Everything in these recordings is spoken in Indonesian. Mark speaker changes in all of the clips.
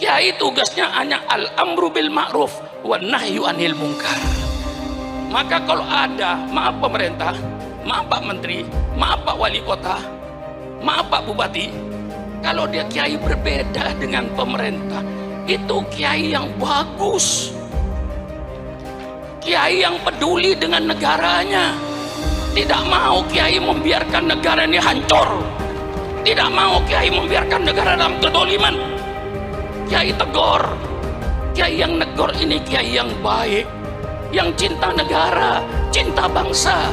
Speaker 1: Kiai tugasnya hanya al-amru bil ma'ruf wan nahyu anil munkar. Maka kalau ada, maaf pemerintah, maaf Pak Menteri, maaf Pak Wali Kota, maaf Pak Bupati, kalau dia kiai berbeda dengan pemerintah, itu kiai yang bagus, kiai yang peduli dengan negaranya, tidak mau kiai membiarkan negara ini hancur, tidak mau kiai membiarkan negara dalam kedoliman. Kiai tegur, kiai yang negor ini kiai yang baik, yang cinta negara, cinta bangsa.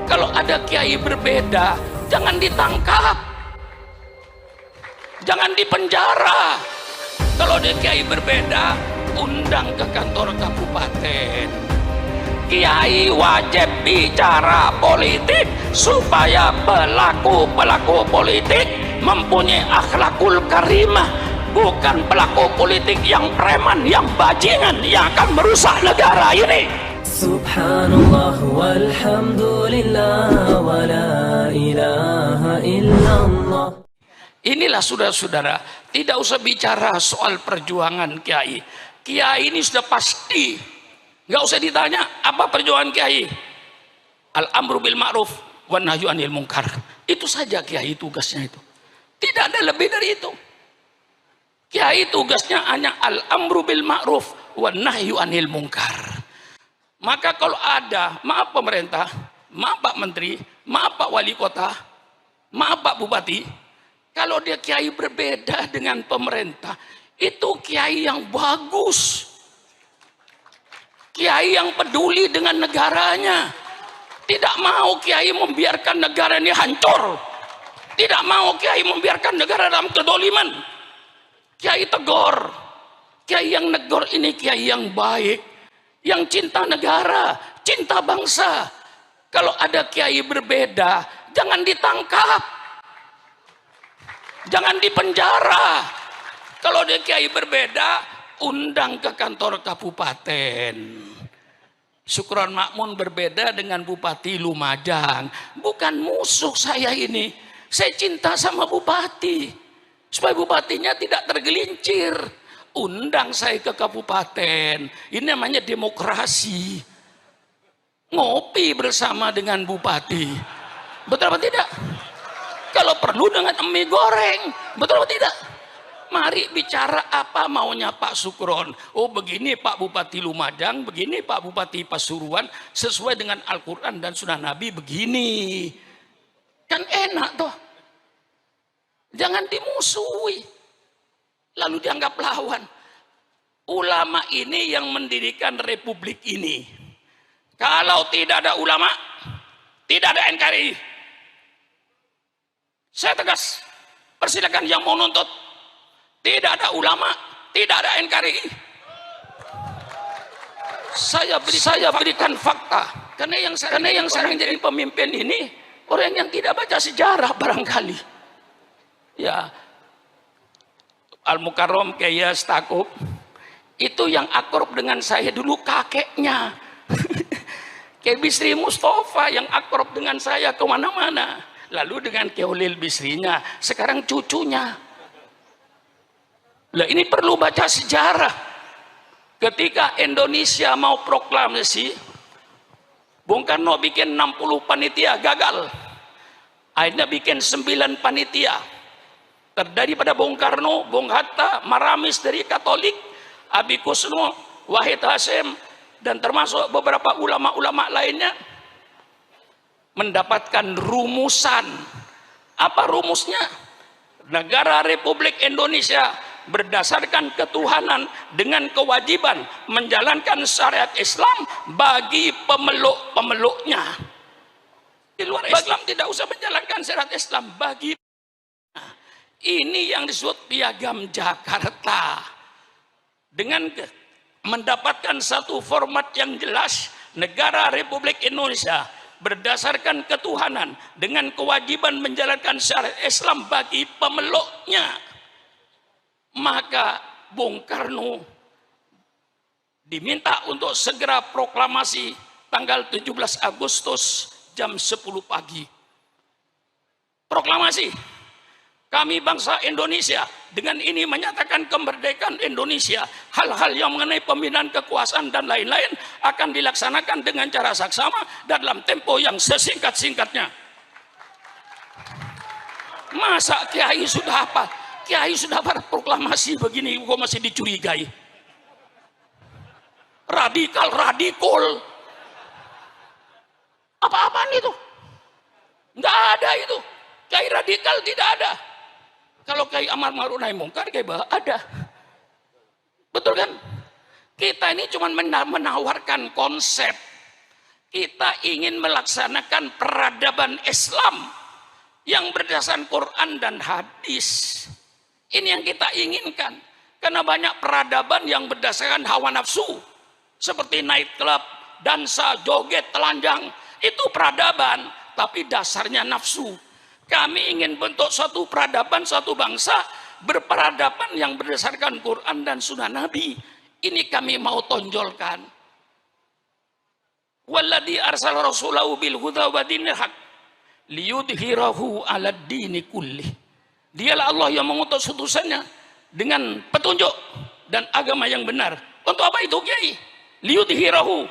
Speaker 1: Kalau ada kiai berbeda, jangan ditangkap, jangan dipenjara. Kalau ada kiai berbeda, undang ke kantor kabupaten. Kiai wajib bicara politik supaya pelaku politik mempunyai akhlakul karimah, bukan pelaku politik yang preman, yang bajingan, yang akan merusak negara ini.
Speaker 2: Subhanallah walhamdulillah wa la ilaha illallah.
Speaker 1: Inilah saudara-saudara, tidak usah bicara soal perjuangan kiai. Kiai ini sudah pasti, nggak usah ditanya apa perjuangan kiai. Al-amru bil ma'ruf wan nahyu anil munkar. Itu saja kiai tugasnya itu. Tidak ada lebih dari itu. Kiai tugasnya hanya al-amru bil ma'ruf wan nahyu anil munkar. Maka kalau ada, maaf pemerintah, maaf Pak Menteri, maaf Pak Wali Kota, maaf Pak Bupati, kalau dia kiai berbeda dengan pemerintah, itu kiai yang bagus, kiai yang peduli dengan negaranya, tidak mau kiai membiarkan negara ini hancur, tidak mau kiai membiarkan negara dalam kedoliman. Kiai tegur, kiai yang negor ini kiai yang baik, yang cinta negara, cinta bangsa. Kalau ada kiai berbeda, jangan ditangkap, jangan dipenjara. Kalau ada kiai berbeda, undang ke kantor kabupaten. Syukron Makmun berbeda dengan Bupati Lumajang. Bukan musuh saya ini, saya cinta sama bupati, supaya bupatinya tidak tergelincir. Undang saya ke kabupaten. Ini namanya demokrasi. Ngopi bersama dengan bupati. Betul apa tidak? Kalau perlu dengan mie goreng. Betul apa tidak? Mari bicara apa maunya Pak Sukron. Oh begini Pak Bupati Lumajang, begini Pak Bupati Pasuruan, sesuai dengan Al-Quran dan Sunnah Nabi begini. Kan enak toh. Jangan dimusuhi, lalu dianggap lawan. Ulama ini yang mendirikan republik ini. Kalau tidak ada ulama, tidak ada NKRI. Saya tegas, persilakan yang mau nuntut. Tidak ada ulama, tidak ada NKRI. Saya berikan fakta. Karena yang sekarang jadi pemimpin ini orang yang tidak baca sejarah barangkali. Ya, Al-Mukarram Kiai Stakuf itu yang akrab dengan saya dulu kakeknya. Kiai Bisri Mustafa yang akrab dengan saya kemana-mana. Lalu dengan Kiai Ulil Bisrinya, sekarang cucunya. Lah ini perlu baca sejarah. Ketika Indonesia mau proklamasi, Bung Karno bikin 60 panitia, gagal. Akhirnya bikin 9 panitia. Terdiri pada Bung Karno, Bung Hatta, Maramis dari Katolik, Abi Kusno, Wahid Hasyim, dan termasuk beberapa ulama-ulama lainnya mendapatkan rumusan. Apa rumusnya? Negara Republik Indonesia berdasarkan ketuhanan dengan kewajiban menjalankan syariat Islam bagi pemeluk-pemeluknya. Di luar Islam tidak usah menjalankan syariat Islam bagi. Ini yang disebut Piagam Jakarta. Dengan mendapatkan satu format yang jelas, negara Republik Indonesia berdasarkan ketuhanan dengan kewajiban menjalankan syariat Islam bagi pemeluknya. Maka Bung Karno diminta untuk segera proklamasi tanggal 17 Agustus jam 10 pagi. Proklamasi. Kami bangsa Indonesia dengan ini menyatakan kemerdekaan Indonesia. Hal-hal yang mengenai pembinaan kekuasaan dan lain-lain akan dilaksanakan dengan cara saksama dalam tempo yang sesingkat-singkatnya. Masa kiai sudah apa? Kiai sudah berproklamasi begini kok masih dicurigai? Radikal. Apa-apaan itu? Nggak ada itu. Kiai radikal tidak ada. Kalau kiai amar ma'ruf nahi mungkar kiai ada. Betul kan? Kita ini cuma menawarkan konsep. Kita ingin melaksanakan peradaban Islam yang berdasarkan Quran dan hadis. Ini yang kita inginkan. Karena banyak peradaban yang berdasarkan hawa nafsu. Seperti night club, dansa, joget, telanjang. Itu peradaban, tapi dasarnya nafsu. Kami ingin bentuk suatu peradaban, suatu bangsa berperadaban yang berdasarkan Quran dan Sunnah Nabi. Ini kami mau tonjolkan. Walladzi arsala rasulahu bil huda wa dinil haq liyudhhirahu 'alad dini kullih. Dialah Allah yang mengutus utusannya dengan petunjuk dan agama yang benar. Untuk apa itu kiai? Liyudhhirahu,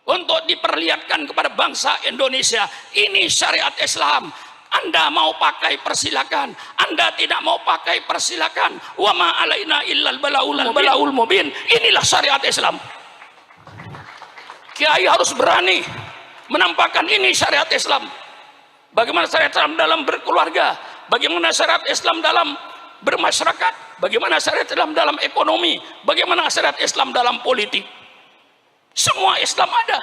Speaker 1: untuk diperlihatkan kepada bangsa Indonesia. Ini syariat Islam. Anda mau pakai persilakan, Anda tidak mau pakai persilakan. Wa ma alaina illal balaul mubin. Inilah syariat Islam. Kiai harus berani menampakkan ini syariat Islam. Bagaimana syariat Islam dalam berkeluarga, bagaimana syariat Islam dalam bermasyarakat, bagaimana syariat Islam dalam ekonomi, bagaimana syariat Islam dalam politik. Semua Islam ada.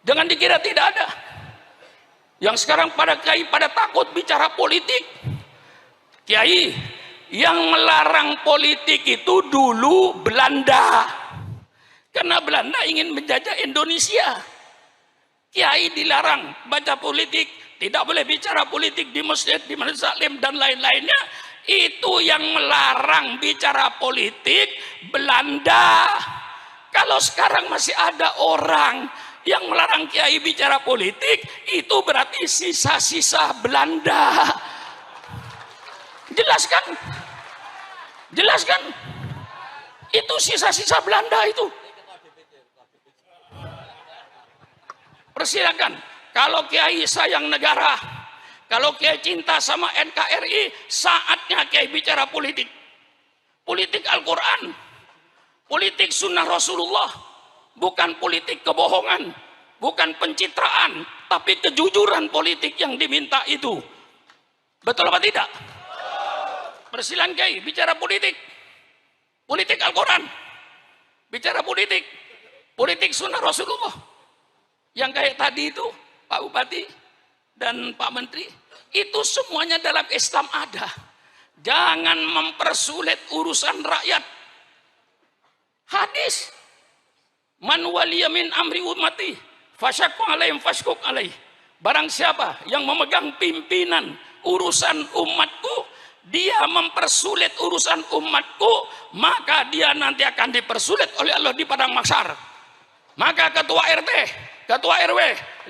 Speaker 1: Jangan dikira tidak ada. Yang sekarang pada kiai pada takut bicara politik. Kiai, yang melarang politik itu dulu Belanda. Karena Belanda ingin menjajah Indonesia. Kiai dilarang baca politik, tidak boleh bicara politik di masjid, di majelis taklim dan lain-lainnya. Itu yang melarang bicara politik Belanda. Kalau sekarang masih ada orang yang melarang kiai bicara politik, itu berarti sisa-sisa Belanda. Jelaskan? Jelaskan? Itu sisa-sisa Belanda itu. Persilakan. Kalau kiai sayang negara, kalau kiai cinta sama NKRI, saatnya kiai bicara politik. Politik Al-Quran, politik sunnah Rasulullah, bukan politik kebohongan, bukan pencitraan, tapi kejujuran politik yang diminta itu. Betul apa tidak? Persilakan kiai bicara politik. Politik Al-Quran, bicara politik, politik sunnah Rasulullah. Yang kayak tadi itu Pak Bupati dan Pak Menteri, itu semuanya dalam Islam ada. Jangan mempersulit urusan rakyat. Hadis, man waliya min amri ummati fasyaqqa alaihim fashquq alaih. Barang siapa yang memegang pimpinan urusan umatku, dia mempersulit urusan umatku, maka dia nanti akan dipersulit oleh Allah di padang mahsyar. Maka ketua RT, ketua RW,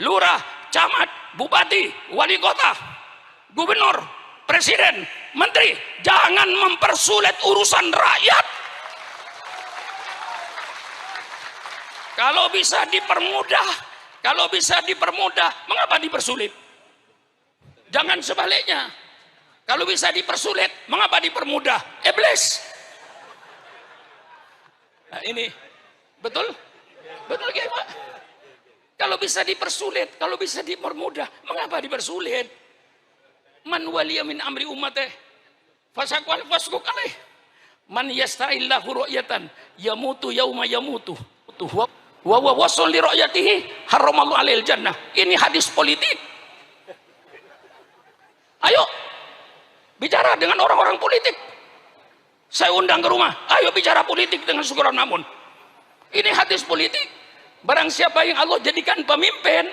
Speaker 1: lurah, camat, bupati, wali kota, gubernur, presiden, menteri, jangan mempersulit urusan rakyat. Kalau bisa dipermudah, mengapa dipersulit? Jangan sebaliknya. Kalau bisa dipersulit, mengapa dipermudah? Iblis. Nah ini, betul? Betul ya Pak? Kalau bisa dipersulit, kalau bisa dipermudah, mengapa dipersulit? Man waliya min amri umatih fasaqwal fasquq alaih. Man yasta'illahu ru'yatan yamutu yauma yamutu. Wa wasul li ru'yatihi haramallahu alaihil jannah. Ini hadis politik. Ayo bicara dengan orang-orang politik. Saya undang ke rumah. Ayo bicara politik dengan Syukuran Makmun. Ini hadis politik. Barang siapa yang Allah jadikan pemimpin,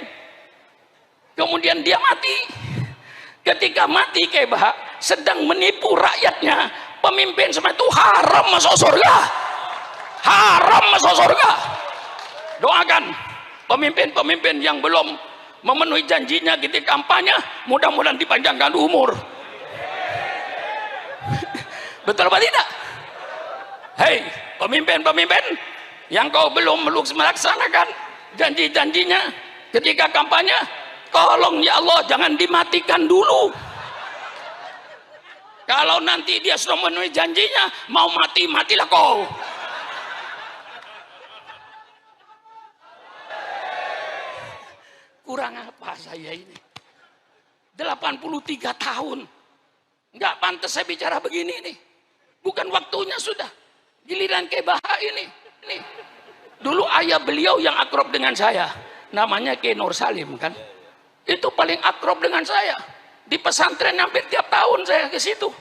Speaker 1: kemudian dia mati. Ketika mati kayak bah, sedang menipu rakyatnya, pemimpin semua itu haram masuk surga. Haram masuk surga. Doakan pemimpin-pemimpin yang belum memenuhi janjinya ketika kampanye, mudah-mudahan dipanjangkan umur. Betul apa tidak? Hei, pemimpin-pemimpin yang kau belum melaksanakan janji-janjinya ketika kampanye, tolong ya Allah jangan dimatikan dulu. Kalau nanti dia sudah memenuhi janjinya, mau mati, matilah kau. Kurang apa saya ini? 83 tahun. Nggak pantas saya bicara begini nih. Bukan waktunya sudah. Giliran Kebaha ini. Nih. Dulu ayah beliau yang akrab dengan saya. Namanya Ki Nur Salim kan. Itu paling akrab dengan saya. Di pesantren hampir tiap tahun saya ke situ.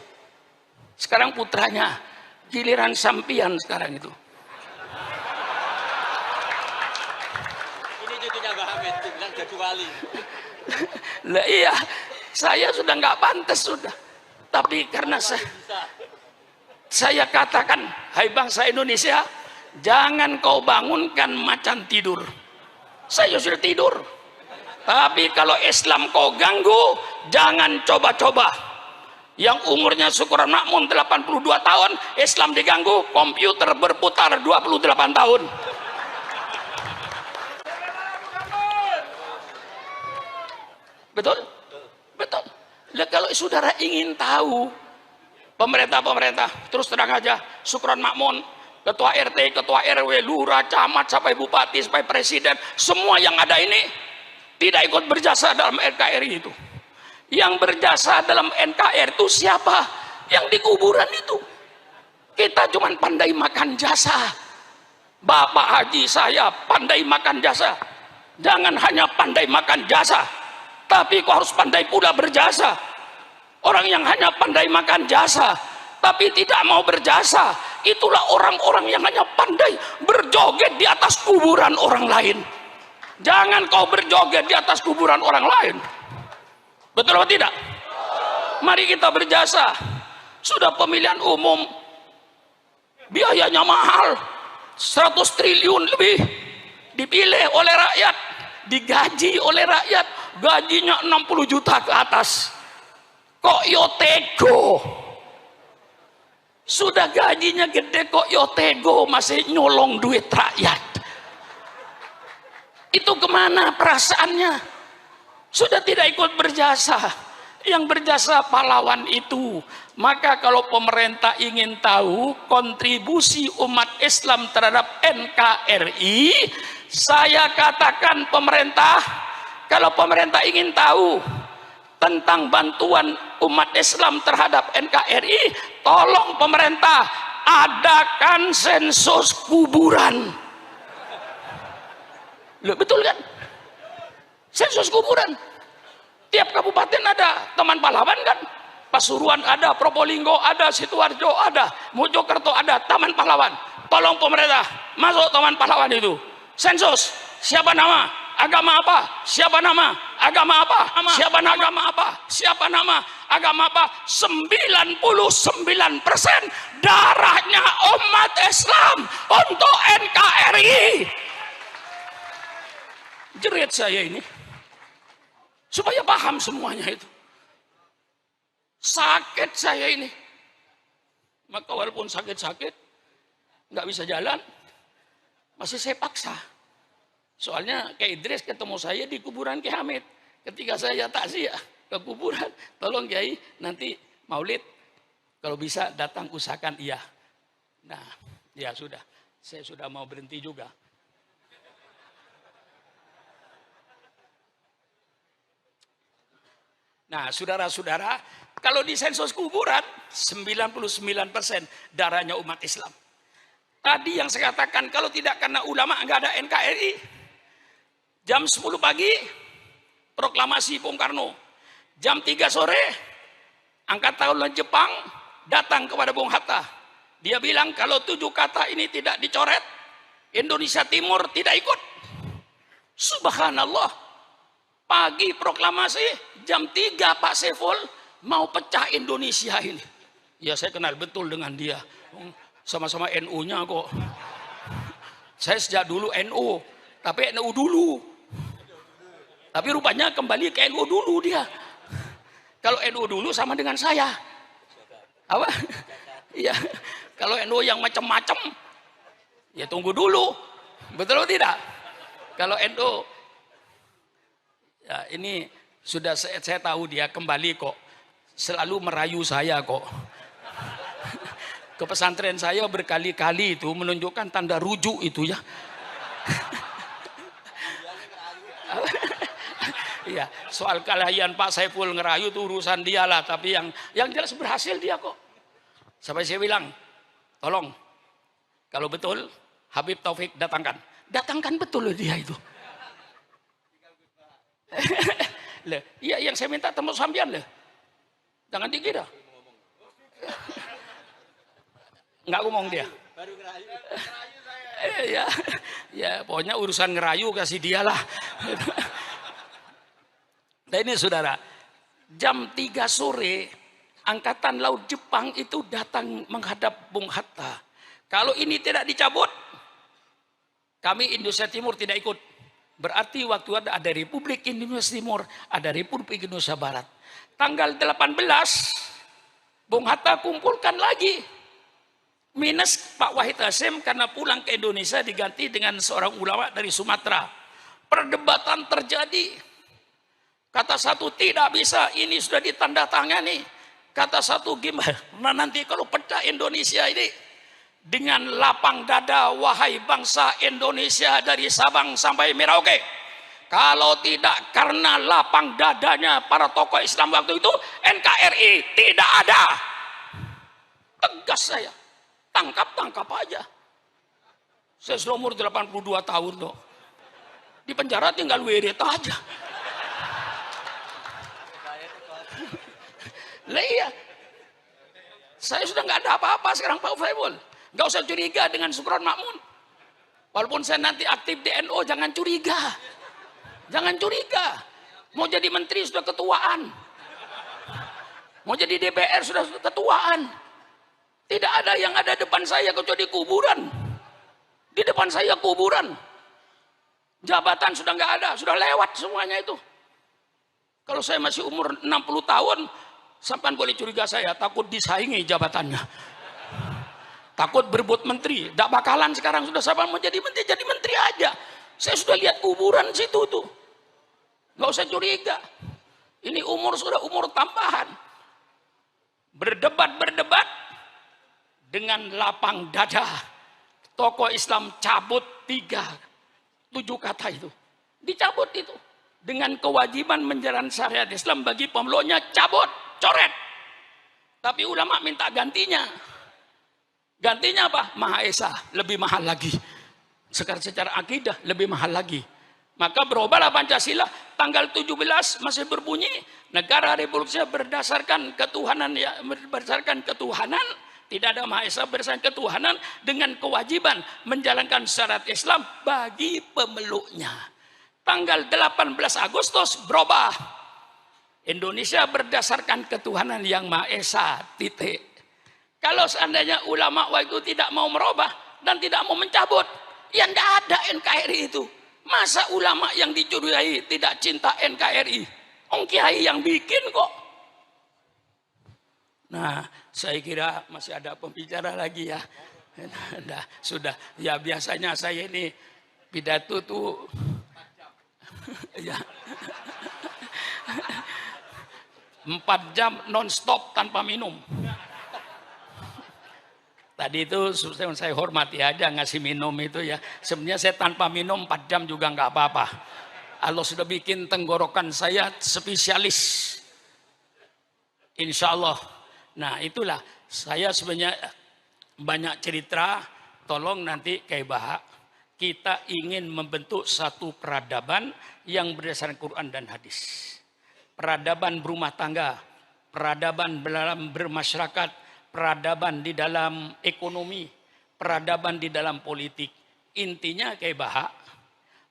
Speaker 1: Sekarang putranya. Giliran sampian sekarang itu.
Speaker 3: Ini cucunya Mbak Hamid, bilang jadi wali.
Speaker 1: Lah iya, saya sudah nggak pantas sudah. Tapi karena saya katakan, hai bangsa Indonesia, jangan kau bangunkan macan tidur. Saya sudah tidur. Tapi kalau Islam kau ganggu, jangan coba-coba. Yang umurnya Syukron Makmun 82 tahun, Islam diganggu, komputer berputar 28 tahun. Betul? Betul. Nah, kalau saudara ingin tahu pemerintah, terus terang aja, Syukron Makmun, ketua RT, ketua RW, lurah, camat, sampai bupati, sampai presiden, semua yang ada ini tidak ikut berjasa dalam NKRI itu. Yang berjasa dalam NKRI itu siapa? Yang di kuburan itu. Kita cuma pandai makan jasa. Bapak Haji saya pandai makan jasa. Jangan hanya pandai makan jasa, tapi kau harus pandai pula berjasa. Orang yang hanya pandai makan jasa tapi tidak mau berjasa, itulah orang-orang yang hanya pandai berjoget di atas kuburan orang lain. Jangan kau berjoget di atas kuburan orang lain. Betul atau tidak? Mari kita berjasa. Sudah pemilihan umum, biayanya mahal, 100 triliun lebih, dipilih oleh rakyat, digaji oleh rakyat, gajinya 60 juta ke atas. Kok yo tego? Sudah gajinya gede kok yo tego masih nyolong duit rakyat. Itu kemana perasaannya? Sudah tidak ikut berjasa. Yang berjasa pahlawan itu. Maka kalau pemerintah ingin tahu kontribusi umat Islam terhadap NKRI, saya katakan pemerintah, kalau pemerintah ingin tahu tentang bantuan umat Islam terhadap NKRI, tolong pemerintah adakan sensus kuburan. Loh, betul kan? Sensus kuburan. Tiap kabupaten ada Taman Pahlawan kan? Pasuruan ada, Probolinggo ada, Sidoarjo ada, Mojokerto ada Taman Pahlawan. Tolong pemerintah masuk Taman Pahlawan itu. Sensus, siapa nama, agama apa, siapa nama, agama apa, siapa nama, agama apa, siapa nama, agama apa. 99% darahnya umat Islam untuk NKRI. Jerit saya ini supaya paham semuanya itu. Sakit saya ini. Maka walaupun sakit-sakit, nggak bisa jalan, masih saya paksa. Soalnya Kiai Idris ketemu saya di kuburan Kiai Hamid. Ketika saya takziah ke kuburan, tolong Kiai nanti maulid kalau bisa datang usahakan iya. Nah, ya sudah, saya sudah mau berhenti juga. Nah, saudara-saudara, kalau di sensus kuburan 99% darahnya umat Islam. Tadi yang saya katakan kalau tidak karena ulama nggak ada NKRI. Jam 10 pagi proklamasi Bung Karno. Jam 3 sore angkatan Jepang datang kepada Bung Hatta. Dia bilang kalau 7 kata ini tidak dicoret, Indonesia Timur tidak ikut. Subhanallah. Pagi proklamasi, jam 3 Pak Saiful mau pecah Indonesia ini. Ya saya kenal betul dengan dia. Sama-sama NU-nya kok. Saya sejak dulu NU, tapi NU dulu. Tapi rupanya kembali ke NU dulu dia. Kalau NU dulu sama dengan saya. Apa? Ya, kalau NU yang macam-macam, ya tunggu dulu. Betul atau tidak? Kalau NU, ya ini sudah saya tahu dia kembali kok. Selalu merayu saya kok. Ke pesantren saya berkali-kali itu menunjukkan tanda rujuk itu ya. Iya, soal kelahian Pak Saiful ngerayu itu urusan dia lah, tapi yang jelas berhasil dia kok. Sampai saya bilang, tolong kalau betul Habib Taufik datangkan betul loh dia itu. Iya, yang saya minta temu sampean loh. Jangan dikira. Nggak ngomong dia.
Speaker 3: Baru ngerayu.
Speaker 1: Ya, pokoknya urusan ngerayu kasih dia lah. Nah ini saudara, jam 3 sore Angkatan Laut Jepang itu datang menghadap Bung Hatta. Kalau ini tidak dicabut, kami Indonesia Timur tidak ikut. Berarti waktu ada Republik Indonesia Timur, ada Republik Indonesia Barat. Tanggal 18, Bung Hatta kumpulkan lagi. Minus Pak Wahid Hasyim karena pulang ke Indonesia diganti dengan seorang ulama dari Sumatera. Perdebatan terjadi. Kata satu tidak bisa, ini sudah ditandatangani. Kata satu gimana? Nah nanti kalau pecah Indonesia ini dengan lapang dada, wahai bangsa Indonesia dari Sabang sampai Merauke. Kalau tidak karena lapang dadanya para tokoh Islam waktu itu, NKRI tidak ada. Tegas saya, tangkap aja. Saya sudah umur 82 tahun loh. Di penjara tinggal wirid aja. Lah iya, saya sudah nggak ada apa-apa sekarang Pak Faibul. Nggak usah curiga dengan Sukron Makmun. Walaupun saya nanti aktif di NU, jangan curiga. Jangan curiga. Mau jadi menteri sudah ketuaan. Mau jadi DPR sudah ketuaan. Tidak ada yang ada depan saya kecuali kuburan. Di depan saya kuburan. Jabatan sudah nggak ada, sudah lewat semuanya itu. Kalau saya masih umur 60 tahun, sampean boleh curiga saya, takut disaingi jabatannya. Takut berebut menteri. Tidak bakalan sekarang sudah sampean mau jadi menteri aja. Saya sudah lihat kuburan situ tuh. Nggak usah curiga. Ini umur sudah umur tambahan. Berdebat dengan lapang dada. Tokoh Islam cabut 7 kata itu. Dicabut itu. Dengan kewajiban menjalankan syariat Islam bagi pemeluknya, cabut, coret. Tapi ulama minta gantinya. Gantinya apa? Maha Esa, lebih mahal lagi. Secara akidah lebih mahal lagi. Maka berubahlah Pancasila, tanggal 17 masih berbunyi, negara Republik Indonesia berdasarkan ketuhanan, ya, berdasarkan ketuhanan, tidak ada Maha Esa, berdasarkan ketuhanan dengan kewajiban menjalankan syariat Islam bagi pemeluknya. Tanggal 18 Agustus berubah. Indonesia berdasarkan ketuhanan yang Maha Esa, titik. Kalau seandainya ulama waktu itu tidak mau merubah dan tidak mau mencabut, ya tidak ada NKRI itu. Masa ulama yang dicurigai tidak cinta NKRI? Ong Kiai yang bikin kok. Nah, saya kira masih ada pembicara lagi ya. Nah, sudah, ya biasanya saya ini pidato tuh ya 4 jam non-stop tanpa minum. Tadi itu saya hormati aja ngasih minum itu ya. Sebenarnya saya tanpa minum 4 jam juga nggak apa-apa. Allah sudah bikin tenggorokan saya spesialis. Insya Allah. Nah itulah saya sebenarnya banyak cerita. Tolong nanti kayak Bahak. Kita ingin membentuk satu peradaban yang berdasarkan Quran dan hadis. Peradaban berumah tangga, peradaban dalam bermasyarakat, peradaban di dalam ekonomi, peradaban di dalam politik. Intinya kayak Bahak,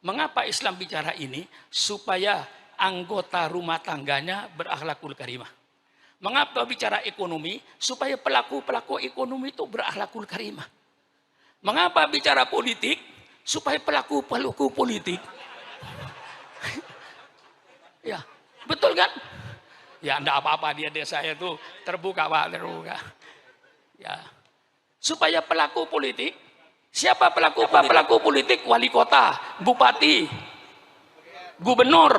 Speaker 1: mengapa Islam bicara ini? Supaya anggota rumah tangganya berakhlakul karimah. Mengapa bicara ekonomi? Supaya pelaku-pelaku ekonomi itu berakhlakul karimah. Mengapa bicara politik? Supaya pelaku-pelaku politik. Ya, betul kan? Ya, enggak apa-apa dia desa itu terbuka Pak, terbuka. Ya. supaya pelaku politik, siapa pelaku politik? Wali kota, bupati, gubernur,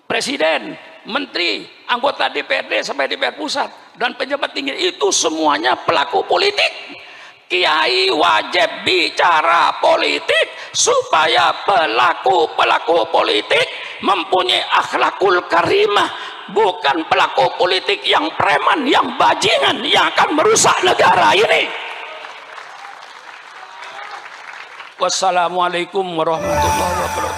Speaker 1: presiden, menteri, anggota DPRD sampai DPR pusat dan pejabat tinggi, itu semuanya pelaku politik. Kiai wajib bicara politik supaya pelaku politik mempunyai akhlakul karimah, bukan pelaku politik yang preman, yang bajingan, yang akan merusak negara ini. Wassalamualaikum warahmatullahi wabarakatuh.